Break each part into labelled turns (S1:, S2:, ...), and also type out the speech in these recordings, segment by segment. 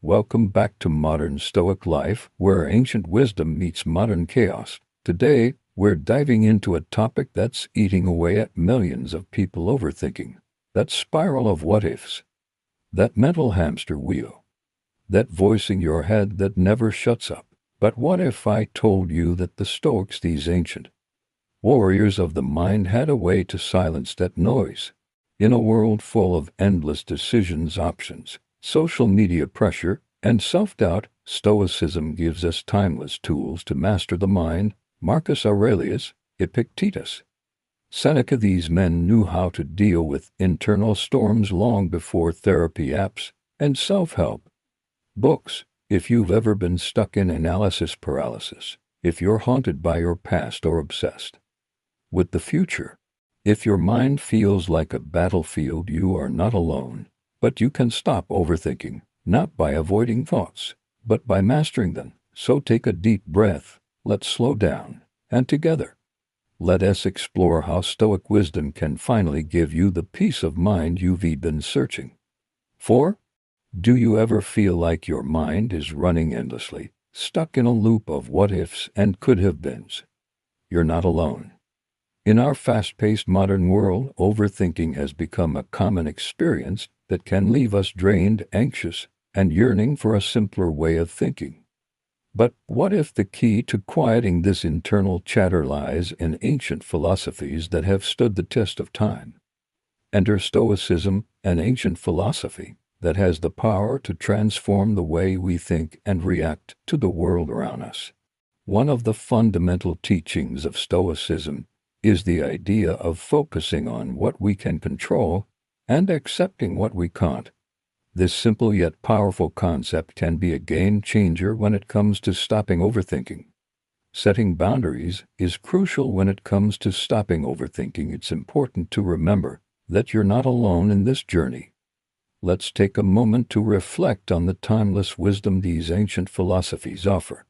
S1: Welcome back to Modern Stoic Life, where ancient wisdom meets modern chaos. Today, we're diving into a topic that's eating away at millions of people: overthinking. That spiral of what-ifs. That mental hamster wheel. That voice in your head that never shuts up. But what if I told you that the Stoics, these ancient warriors of the mind, had a way to silence that noise? In a world full of endless decisions, options, social media pressure, and self-doubt, Stoicism gives us timeless tools to master the mind. Marcus Aurelius, Epictetus, Seneca, these men knew how to deal with internal storms long before therapy apps and self-help books. If you've ever been stuck in analysis paralysis, if you're haunted by your past or obsessed with the future, if your mind feels like a battlefield, you are not alone. But you can stop overthinking, not by avoiding thoughts, but by mastering them. So take a deep breath, let's slow down, and together, let us explore how Stoic wisdom can finally give you the peace of mind you've been searching for. Do you ever feel like your mind is running endlessly, stuck in a loop of what-ifs and could-have-beens? You're not alone. In our fast-paced modern world, overthinking has become a common experience that can leave us drained, anxious, and yearning for a simpler way of thinking. But what if the key to quieting this internal chatter lies in ancient philosophies that have stood the test of time? Enter Stoicism, an ancient philosophy that has the power to transform the way we think and react to the world around us. One of the fundamental teachings of Stoicism is the idea of focusing on what we can control and accepting what we can't. This simple yet powerful concept can be a game changer when it comes to stopping overthinking. Setting boundaries is crucial when it comes to stopping overthinking. It's important to remember that you're not alone in this journey. Let's take a moment to reflect on the timeless wisdom these ancient philosophies offer.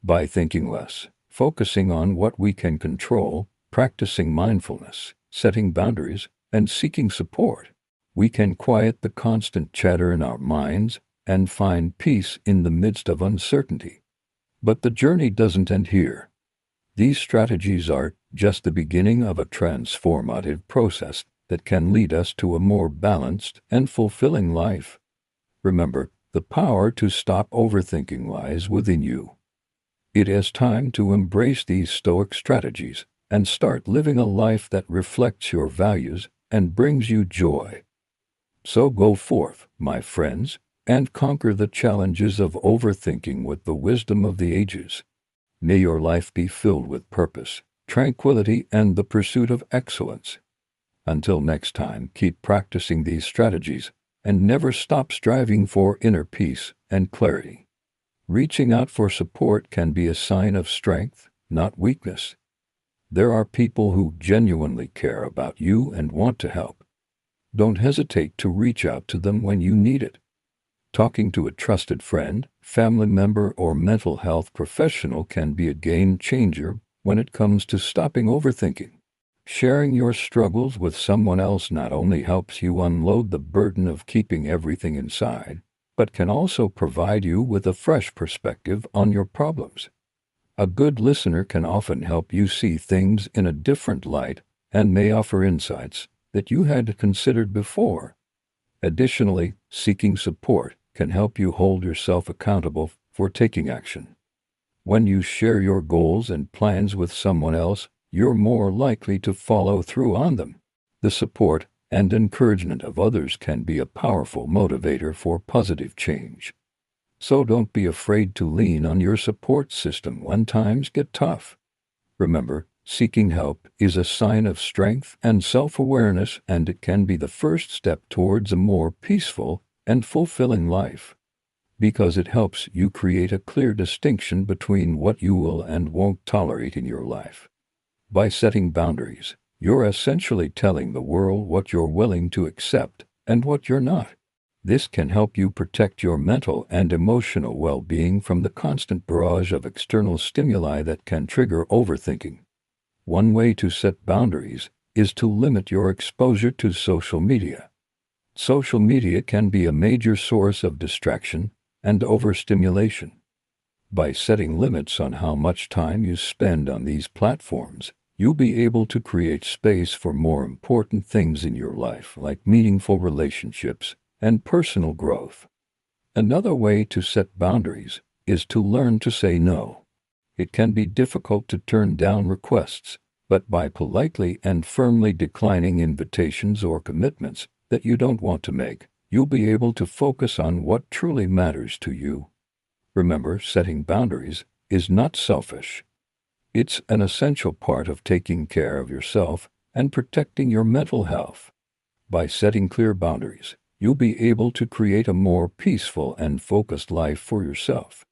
S1: By thinking less, focusing on what we can control, practicing mindfulness, setting boundaries, and seeking support, we can quiet the constant chatter in our minds and find peace in the midst of uncertainty. But the journey doesn't end here. These strategies are just the beginning of a transformative process that can lead us to a more balanced and fulfilling life. Remember, the power to stop overthinking lies within you. It is time to embrace these Stoic strategies and start living a life that reflects your values and brings you joy. So go forth, my friends, and conquer the challenges of overthinking with the wisdom of the ages. May your life be filled with purpose, tranquility, and the pursuit of excellence. Until next time, keep practicing these strategies and never stop striving for inner peace and clarity. Reaching out for support can be a sign of strength, not weakness. There are people who genuinely care about you and want to help. Don't hesitate to reach out to them when you need it. Talking to a trusted friend, family member, or mental health professional can be a game changer when it comes to stopping overthinking. Sharing your struggles with someone else not only helps you unload the burden of keeping everything inside, but can also provide you with a fresh perspective on your problems. A good listener can often help you see things in a different light and may offer insights that you hadn't considered before. Additionally, seeking support can help you hold yourself accountable for taking action. When you share your goals and plans with someone else, you're more likely to follow through on them. The support and encouragement of others can be a powerful motivator for positive change. So don't be afraid to lean on your support system when times get tough. Remember, seeking help is a sign of strength and self-awareness, and it can be the first step towards a more peaceful and fulfilling life, because it helps you create a clear distinction between what you will and won't tolerate in your life. By setting boundaries, you're essentially telling the world what you're willing to accept and what you're not. This can help you protect your mental and emotional well-being from the constant barrage of external stimuli that can trigger overthinking. One way to set boundaries is to limit your exposure to social media. Social media can be a major source of distraction, and overstimulation. By setting limits on how much time you spend on these platforms, you'll be able to create space for more important things in your life, like meaningful relationships and personal growth. Another way to set boundaries is to learn to say no. It can be difficult to turn down requests, but by politely and firmly declining invitations or commitments that you don't want to make, you'll be able to focus on what truly matters to you. Remember, setting boundaries is not selfish. It's an essential part of taking care of yourself and protecting your mental health. By setting clear boundaries, you'll be able to create a more peaceful and focused life for yourself.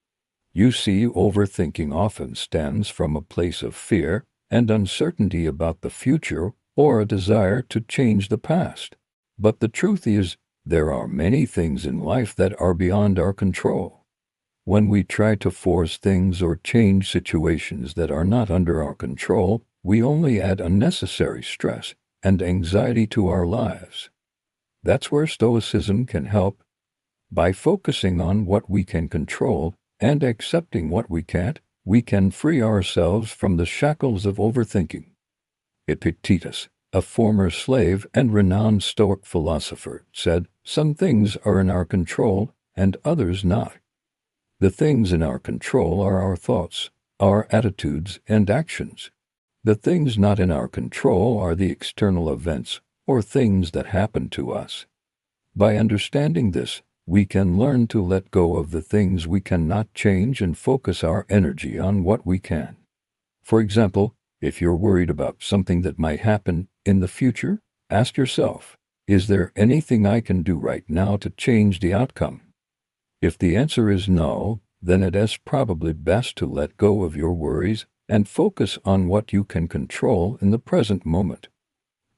S1: You see, overthinking often stems from a place of fear and uncertainty about the future or a desire to change the past. But the truth is, there are many things in life that are beyond our control. When we try to force things or change situations that are not under our control, we only add unnecessary stress and anxiety to our lives. That's where Stoicism can help. By focusing on what we can control and accepting what we can't, we can free ourselves from the shackles of overthinking. Epictetus, a former slave and renowned Stoic philosopher, said, "Some things are in our control and others not." The things in our control are our thoughts, our attitudes, and actions. The things not in our control are the external events or things that happen to us. By understanding this, we can learn to let go of the things we cannot change and focus our energy on what we can. For example, if you're worried about something that might happen in the future, ask yourself, is there anything I can do right now to change the outcome? If the answer is no, then it is probably best to let go of your worries and focus on what you can control in the present moment.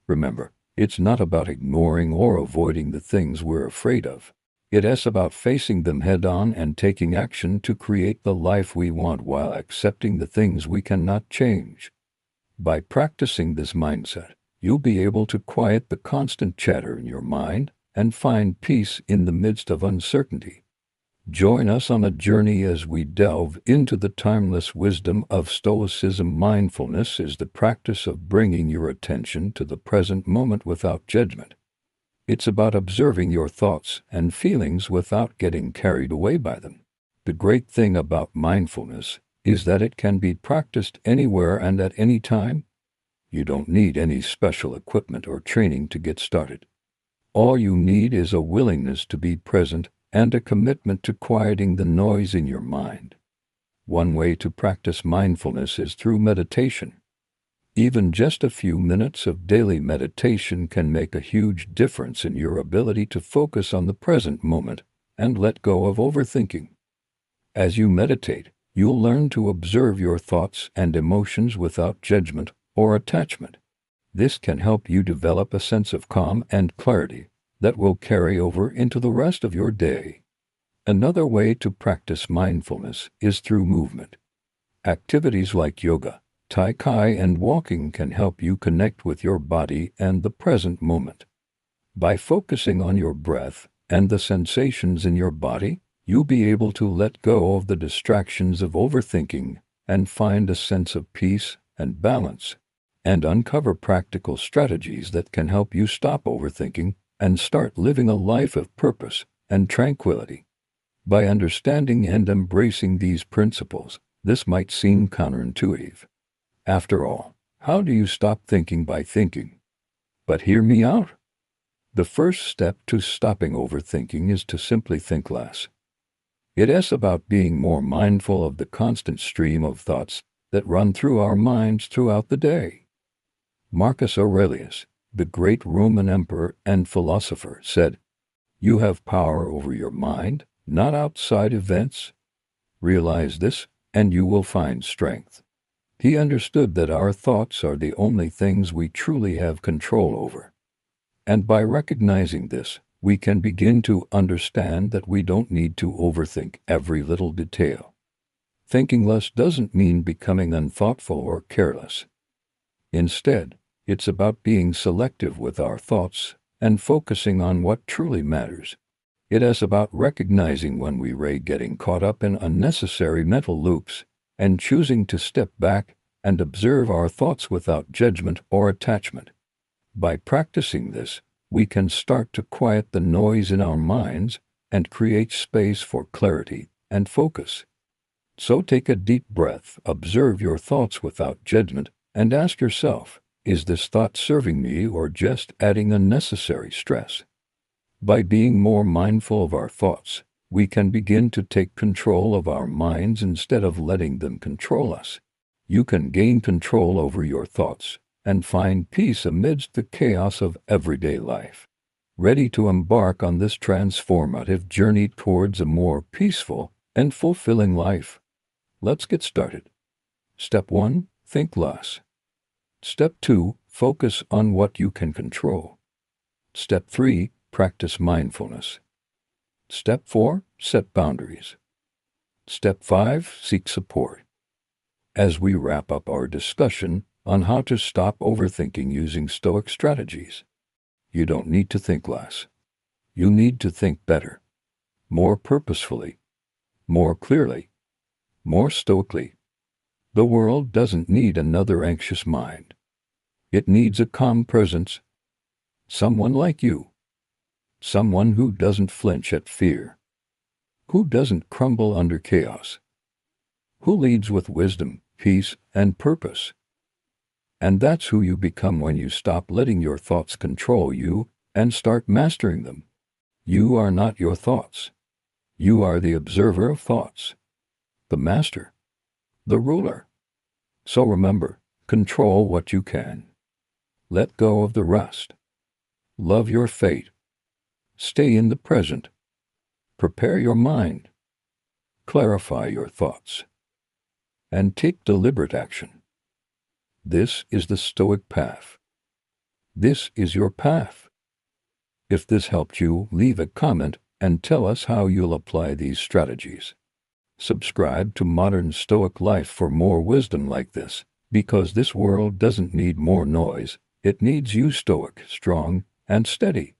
S1: Remember, it's not about ignoring or avoiding the things we're afraid of. It is about facing them head-on and taking action to create the life we want while accepting the things we cannot change. By practicing this mindset, you'll be able to quiet the constant chatter in your mind and find peace in the midst of uncertainty. Join us on a journey as we delve into the timeless wisdom of Stoicism. Mindfulness is the practice of bringing your attention to the present moment without judgment. It's about observing your thoughts and feelings without getting carried away by them. The great thing about mindfulness is that it can be practiced anywhere and at any time. You don't need any special equipment or training to get started. All you need is a willingness to be present and a commitment to quieting the noise in your mind. One way to practice mindfulness is through meditation. Even just a few minutes of daily meditation can make a huge difference in your ability to focus on the present moment and let go of overthinking. As you meditate, you'll learn to observe your thoughts and emotions without judgment or attachment. This can help you develop a sense of calm and clarity that will carry over into the rest of your day. Another way to practice mindfulness is through movement. Activities like yoga, tai chi, and walking can help you connect with your body and the present moment. By focusing on your breath and the sensations in your body, you'll be able to let go of the distractions of overthinking and find a sense of peace and balance, and uncover practical strategies that can help you stop overthinking and start living a life of purpose and tranquility. By understanding and embracing these principles, this might seem counterintuitive. After all, how do you stop thinking by thinking? But hear me out. The first step to stopping overthinking is to simply think less. It is about being more mindful of the constant stream of thoughts that run through our minds throughout the day. Marcus Aurelius, the great Roman emperor and philosopher, said, "You have power over your mind, not outside events. Realize this, and you will find strength." He understood that our thoughts are the only things we truly have control over. And by recognizing this, we can begin to understand that we don't need to overthink every little detail. Thinking less doesn't mean becoming unthoughtful or careless. Instead, it's about being selective with our thoughts and focusing on what truly matters. It is about recognizing when we're getting caught up in unnecessary mental loops and choosing to step back and observe our thoughts without judgment or attachment. By practicing this, we can start to quiet the noise in our minds and create space for clarity and focus. So take a deep breath, observe your thoughts without judgment, and ask yourself, is this thought serving me or just adding unnecessary stress? By being more mindful of our thoughts, we can begin to take control of our minds instead of letting them control us. You can gain control over your thoughts and find peace amidst the chaos of everyday life. Ready to embark on this transformative journey towards a more peaceful and fulfilling life? Let's get started. Step 1. Think less. Step 2. Focus on what you can control. Step 3. Practice mindfulness. Step 4. Set boundaries. Step 5. Seek support. As we wrap up our discussion on how to stop overthinking using Stoic strategies, you don't need to think less. You need to think better, more purposefully, more clearly, more stoically. The world doesn't need another anxious mind. It needs a calm presence, someone like you, someone who doesn't flinch at fear, who doesn't crumble under chaos, who leads with wisdom, peace, and purpose. And that's who you become when you stop letting your thoughts control you and start mastering them. You are not your thoughts. You are the observer of thoughts, the master, the ruler. So remember, control what you can. Let go of the rest. Love your fate. Stay in the present. Prepare your mind. Clarify your thoughts. And take deliberate action. This is the Stoic path. This is your path. If this helped you, leave a comment and tell us how you'll apply these strategies. Subscribe to Modern Stoic Life for more wisdom like this, because this world doesn't need more noise. It needs you stoic, strong, and steady.